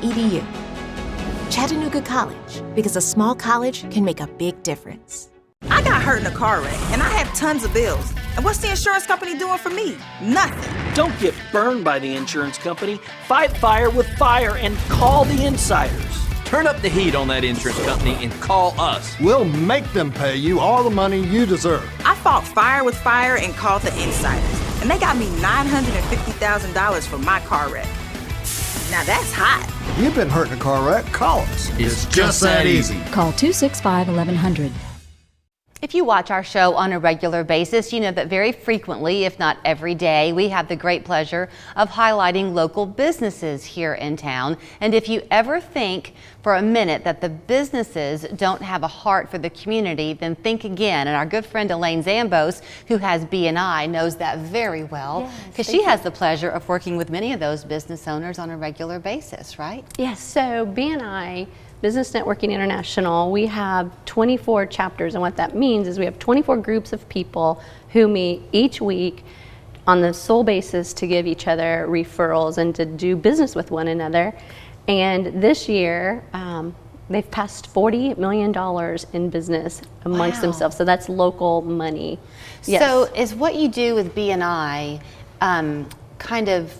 Chattanooga.edu. Chattanooga College, because a small college can make a big difference. I got hurt in a car wreck, and I have tons of bills. And what's the insurance company doing for me? Nothing. Don't get burned by the insurance company. Fight fire with fire and call the insiders. Turn up the heat on that insurance company and call us. We'll make them pay you all the money you deserve. I fought fire with fire and called the insiders, and they got me $950,000 for my car wreck. Now that's hot. You've been hurt in a car wreck, call us. It's just that easy. Call 265-1100. If you watch our show on a regular basis, you know that very frequently, if not every day, we have the great pleasure of highlighting local businesses here in town. And if you ever think for a minute that the businesses don't have a heart for the community, then think again. And our good friend Elaine Zambos, who has BNI, knows that very well, because she has the pleasure of working with many of those business owners on a regular basis, right? Yes, so BNI, Business Networking International, we have 24 chapters, and what that means is we have 24 groups of people who meet each week on the sole basis to give each other referrals and to do business with one another. And this year, they've passed $40 million in business amongst themselves, so that's local money. Yes. So is what you do with BNI kind of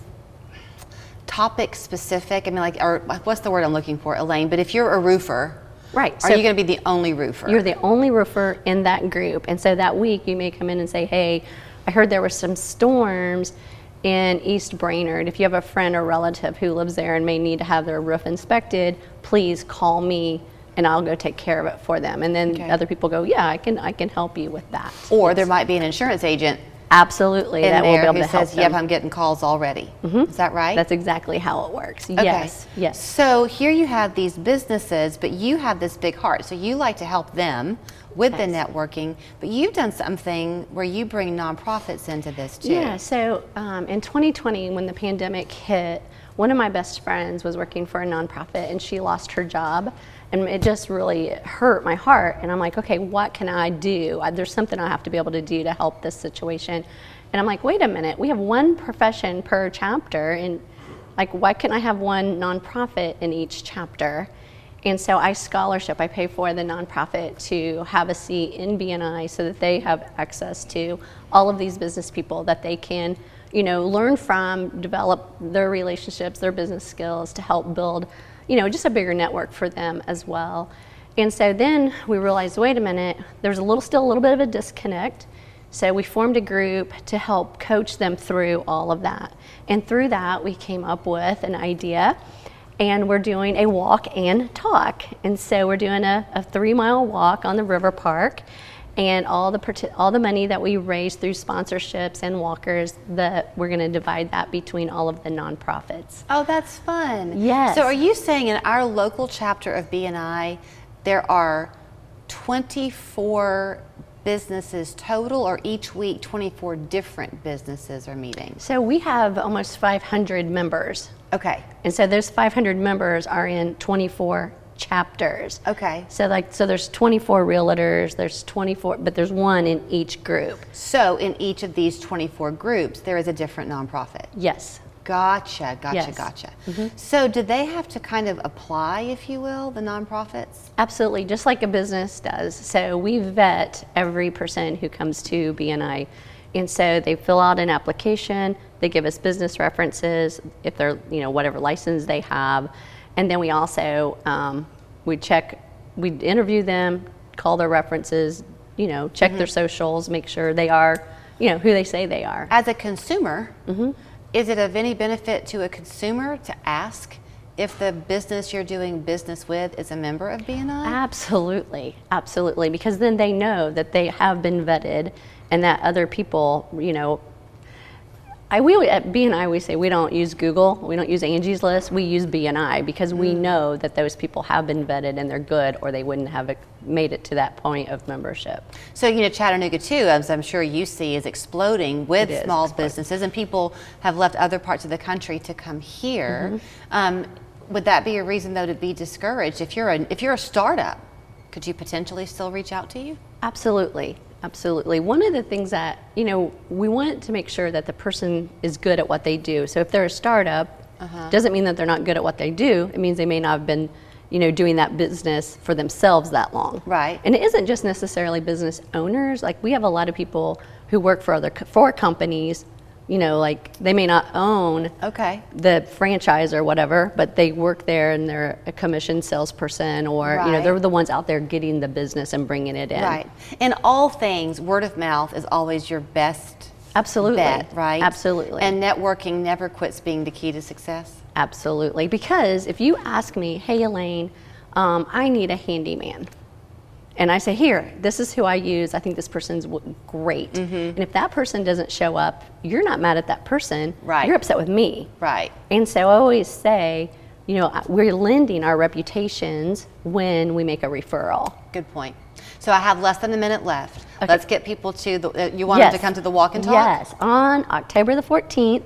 topic specific? I mean, like, or what's the word I'm looking for, Elaine? But if you're a roofer, right, are you going to be the only roofer? You're the only roofer in that group. And so that week you may come in and say, hey, I heard there were some storms in East Brainerd. If you have a friend or relative who lives there and may need to have their roof inspected, please call me and I'll go take care of it for them. And then other people go, yeah, I can help you with that. Or there might be an insurance agent absolutely that will be able to help says, yep, I'm getting calls already. Is that right? That's exactly how it works. Okay. Yes, yes. So here you have these businesses, but you have this big heart. So you like to help them with the networking, but you've done something where you bring nonprofits into this too. Yeah, so in 2020, when the pandemic hit, one of my best friends was working for a nonprofit and she lost her job. And it just really hurt my heart. And I'm like, okay, what can I do? There's something I have to be able to do to help this situation. And I'm like, wait a minute, we have one profession per chapter. And like, why can't I have one nonprofit in each chapter? And so I pay for the nonprofit to have a seat in BNI so that they have access to all of these business people that they can, you know, learn from, develop their relationships, their business skills to help build, you know, just a bigger network for them as well. And so then we realized, wait a minute, there's still a little bit of a disconnect. So we formed a group to help coach them through all of that. And through that, we came up with an idea, and we're doing a walk and talk. And so we're doing a 3-mile walk on the river park, and all the money that we raise through sponsorships and walkers, that we're going to divide that between all of the nonprofits. Oh, that's fun. Yes. So are you saying in our local chapter of BNI, there are 24 businesses total, or each week 24 different businesses are meeting? So we have almost 500 members. Okay. And so those 500 members are in 24 chapters. Okay. So there's 24 realtors, there's 24, but there's one in each group. So in each of these 24 groups, there is a different nonprofit? Yes. Gotcha. Yes. So do they have to kind of apply, if you will, the nonprofits? Absolutely, just like a business does. So we vet every person who comes to BNI. And so they fill out an application, they give us business references, if they're, you know, whatever license they have. And then we also, we interview them, call their references, you know, check their socials, make sure they are, you know, who they say they are. As a consumer, is it of any benefit to a consumer to ask if the business you're doing business with is a member of BNI? Absolutely, absolutely, because then they know that they have been vetted and that other people, you know, at BNI we say we don't use Google, we don't use Angie's List, we use BNI because we know that those people have been vetted and they're good, or they wouldn't have made it to that point of membership. So, you know, Chattanooga too, as I'm sure you see, is exploding with small businesses, and people have left other parts of the country to come here. Would that be a reason though to be discouraged? If you're a startup, could you potentially still reach out to you? Absolutely. Absolutely. One of the things that, you know, we want to make sure that the person is good at what they do. So if they're a startup, Doesn't mean that they're not good at what they do. It means they may not have been, doing that business for themselves that long. Right. And it isn't just necessarily business owners. Like, we have a lot of people who work for companies, like they may not own the franchise or whatever, but they work there and they're a commission salesperson, or they're the ones out there getting the business and bringing it in. Right. In all things, word of mouth is always your best bet, right? Absolutely. And networking never quits being the key to success. Absolutely. Because if you ask me, hey Elaine, I need a handyman. And I say, here, this is who I use. I think this person's great. And if that person doesn't show up, you're not mad at that person. Right. You're upset with me. Right. And so I always say, we're lending our reputations when we make a referral. Good point. So I have less than a minute left. Okay. Let's get people to you want them to come to the walk and talk? Yes. On October the 14th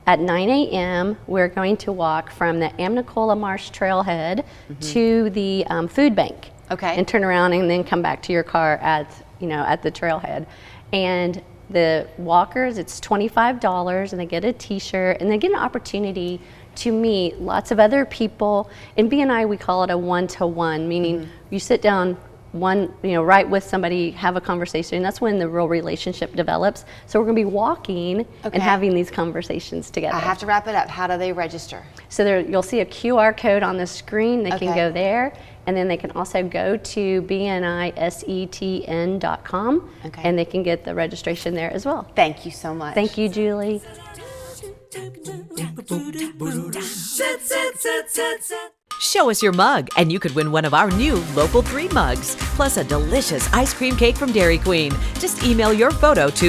at 9 a.m., we're going to walk from the Amnicola Marsh Trailhead to the food bank. Okay. And turn around and then come back to your car at the trailhead. And the walkers, it's $25, and they get a T-shirt, and they get an opportunity to meet lots of other people. In BNI, we call it a one-to-one, meaning you sit down right with somebody, have a conversation, and that's when the real relationship develops. So we're going to be walking and having these conversations together. I have to wrap it up. How do they register? So you'll see a QR code on the screen. They can go there, and then they can also go to bnisetn.com, and they can get the registration there as well. Thank you so much. Thank you, Julie. Show us your mug, and you could win one of our new Local 3 mugs, plus a delicious ice cream cake from Dairy Queen. Just email your photo to